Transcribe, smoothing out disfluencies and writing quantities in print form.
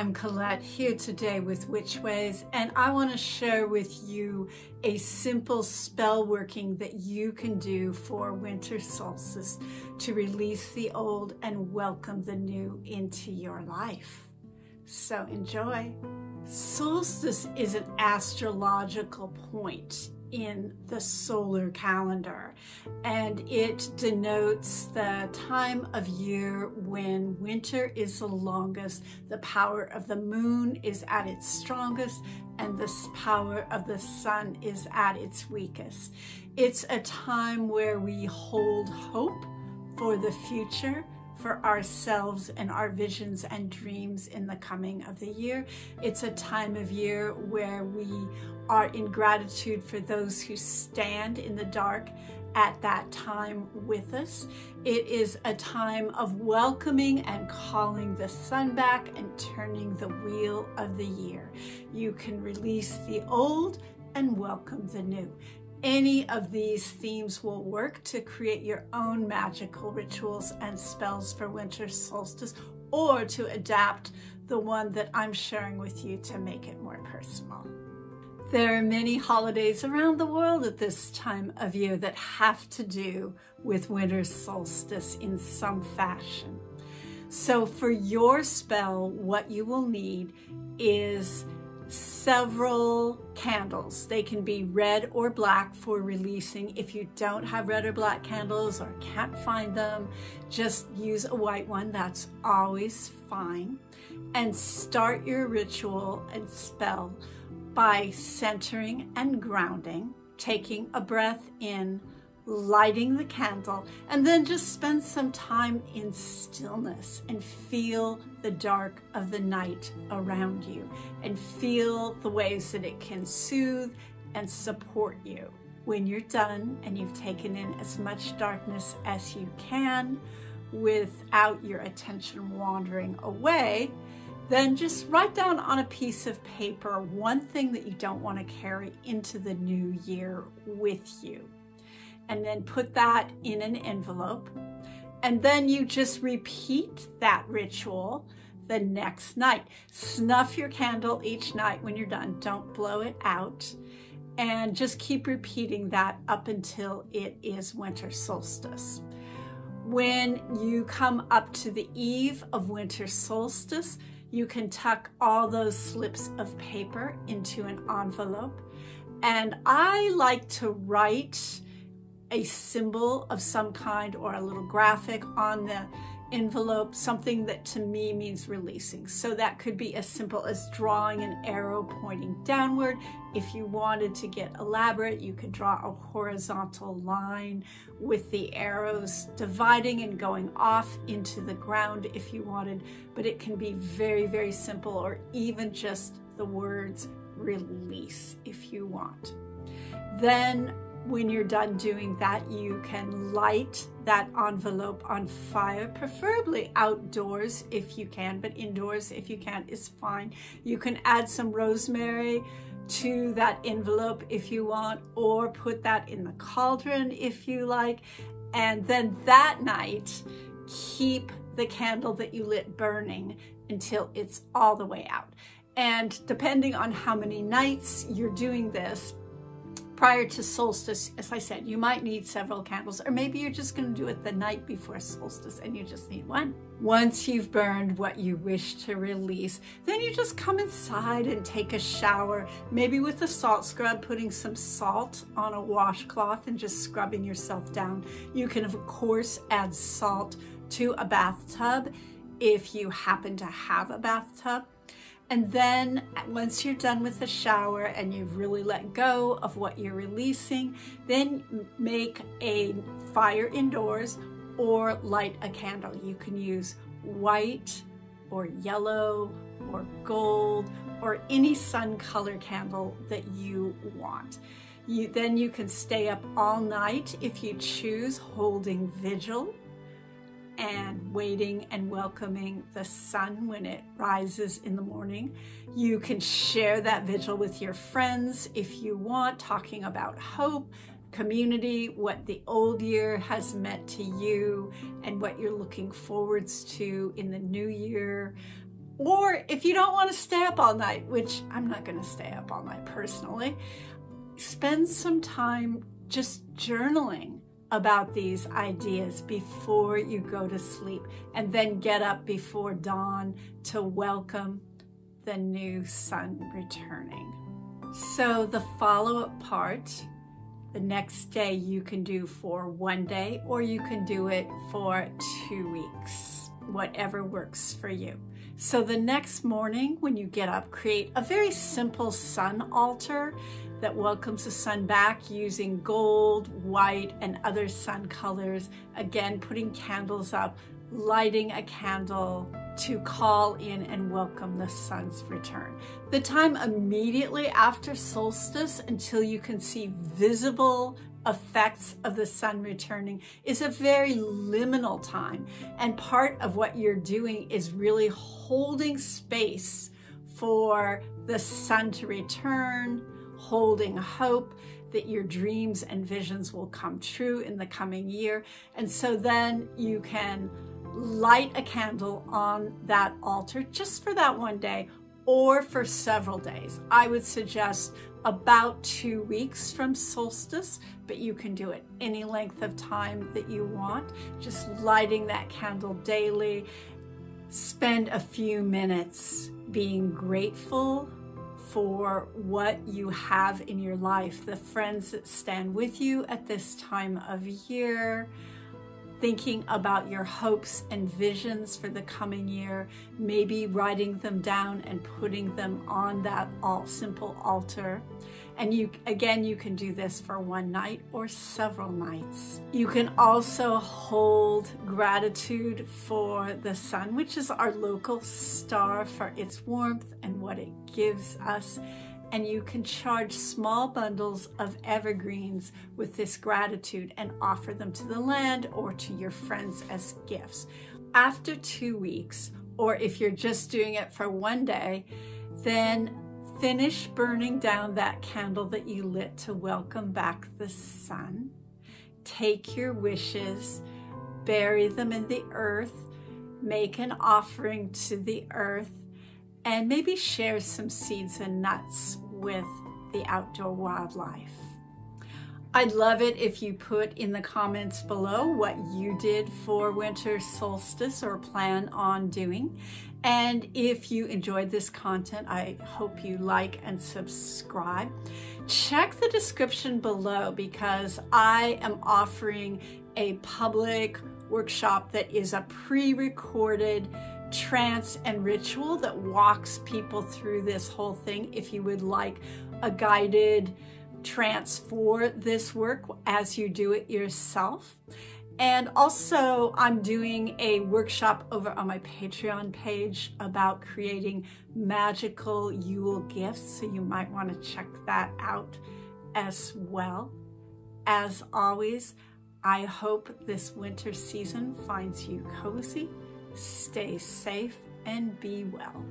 I'm Colette here today with Witch Ways, and I want to share with you a simple spell working that you can do for winter solstice to release the old and welcome the new into your life. So enjoy. Solstice is an astrological point in the solar calendar, and it denotes the time of year when winter is the longest, the power of the moon is at its strongest, and the power of the sun is at its weakest. It's a time where we hold hope for the future, for ourselves and our visions and dreams in the coming of the year. It's a time of year where we are in gratitude for those who stand in the dark at that time with us. It is a time of welcoming and calling the sun back and turning the wheel of the year. You can release the old and welcome the new. Any of these themes will work to create your own magical rituals and spells for winter solstice, or to adapt the one that I'm sharing with you to make it more personal. There are many holidays around the world at this time of year that have to do with winter solstice in some fashion. So for your spell, what you will need is several candles. They can be red or black for releasing. If you don't have red or black candles or can't find them, just use a white one. That's always fine. And start your ritual and spell by centering and grounding, taking a breath in, lighting the candle, and then just spend some time in stillness and feel the dark of the night around you and feel the ways that it can soothe and support you. When you're done and you've taken in as much darkness as you can without your attention wandering away, then just write down on a piece of paper one thing that you don't want to carry into the new year with you. And then put that in an envelope. And then you just repeat that ritual the next night. Snuff your candle each night when you're done. Don't blow it out. And just keep repeating that up until it is winter solstice. When you come up to the eve of winter solstice, you can tuck all those slips of paper into an envelope. And I like to write a symbol of some kind or a little graphic on the envelope, something that to me means releasing. So that could be as simple as drawing an arrow pointing downward. If you wanted to get elaborate, you could draw a horizontal line with the arrows dividing and going off into the ground if you wanted, but it can be very, very simple, or even just the words release if you want. Then when you're done doing that, you can light that envelope on fire, preferably outdoors if you can, but indoors if you can't is fine. You can add some rosemary to that envelope if you want, or put that in the cauldron if you like. And then that night, keep the candle that you lit burning until it's all the way out. And depending on how many nights you're doing this, prior to solstice, as I said, you might need several candles, or maybe you're just going to do it the night before solstice and you just need one. Once you've burned what you wish to release, then you just come inside and take a shower, maybe with a salt scrub, putting some salt on a washcloth and just scrubbing yourself down. You can, of course, add salt to a bathtub if you happen to have a bathtub. And then once you're done with the shower and you've really let go of what you're releasing, then make a fire indoors or light a candle. You can use white or yellow or gold or any sun color candle that you want. Then you can stay up all night if you choose, holding vigil and waiting and welcoming the sun when it rises in the morning. You can share that vigil with your friends if you want, talking about hope, community, what the old year has meant to you, and what you're looking forwards to in the new year. Or if you don't want to stay up all night, which I'm not going to stay up all night personally, spend some time just journaling about these ideas before you go to sleep, and then get up before dawn to welcome the new sun returning. So the follow-up part, the next day you can do for 1 day, or you can do it for 2 weeks, whatever works for you. So the next morning when you get up, create a very simple sun altar that welcomes the sun back using gold, white, and other sun colors. Again, putting candles up, lighting a candle to call in and welcome the sun's return. The time immediately after solstice until you can see visible effects of the sun returning is a very liminal time. And part of what you're doing is really holding space for the sun to return, holding hope that your dreams and visions will come true in the coming year. And so then you can light a candle on that altar just for that 1 day or for several days. I would suggest about 2 weeks from solstice, but you can do it any length of time that you want. Just lighting that candle daily. Spend a few minutes being grateful for what you have in your life, the friends that stand with you at this time of year, thinking about your hopes and visions for the coming year, maybe writing them down and putting them on that simple altar. And you can do this for 1 night or several nights. You can also hold gratitude for the sun, which is our local star, for its warmth and what it gives us. And you can charge small bundles of evergreens with this gratitude and offer them to the land or to your friends as gifts. After 2 weeks, or if you're just doing it for 1 day, then finish burning down that candle that you lit to welcome back the sun. Take your wishes, bury them in the earth, make an offering to the earth, and maybe share some seeds and nuts with the outdoor wildlife. I'd love it if you put in the comments below what you did for winter solstice or plan on doing. And if you enjoyed this content, I hope you like and subscribe. Check the description below because I am offering a public workshop that is a pre-recorded trance and ritual that walks people through this whole thing. If you would like a guided trance for this work as you do it yourself. And also I'm doing a workshop over on my Patreon page about creating magical Yule gifts, so you might want to check that out as well. As always, I hope this winter season finds you cozy. Stay safe and be well.